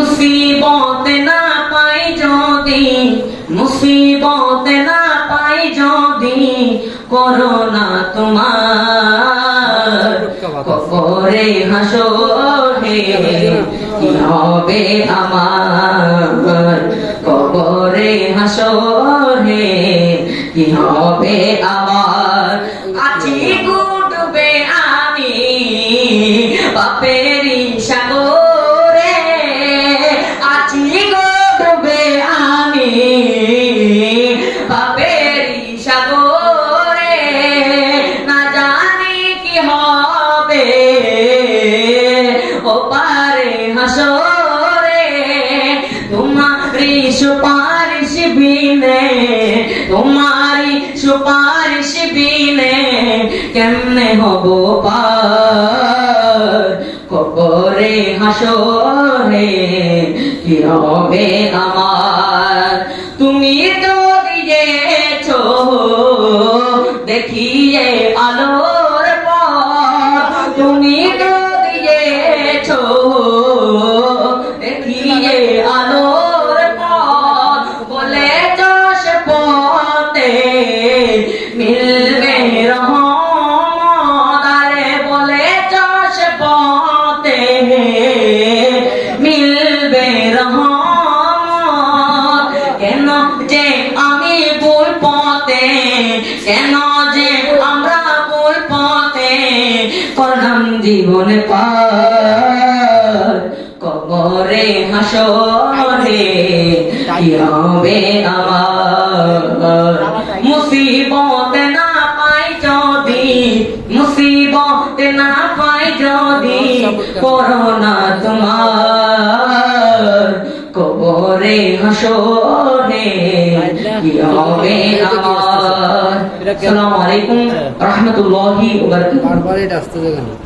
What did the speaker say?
মুসিবত না পাই যদি, মুসিবত না পাই যদি, করোনা তোমার কবরে হাসরে কি হবে আমার, কবরে হাসরে কি হবে আমার। আছি ডুবে আমি পাপেরি সাগরে, আছি ডুবে আমি পাপেরি সাগরে, না জানি কি হবে ও পারে হাসরে। তোমারি সুপারিশ বিনে, তোমারি সুপারিশ বিনে কেমনে হব পার, কবরে হাসরে কি হবে আমার। তুমি তো দিয়েছো দেখিয়ে আলোর পথ, তুমি তো দিয়েছো দেখিয়ে আলোর পথ, বলেছ সে পথে মিলবে রহমত, আরে বলেছ সে পথে মিলবে রহমত। কেন যে আমি ভুল পথে, কেন যে আমরা ভুল পথে করলাম জীবন পার, কবরে হাসরে কি হবে আমার। মুসিবত না পাই যদি, মুসিবত না পাই যদি, করোনা তোমার কবরে হাসরে কি হবে আমার। আসসালামু আলাইকুম ওয়া রাহমাতুল্লাহি ওয়া বারাকাতুহু।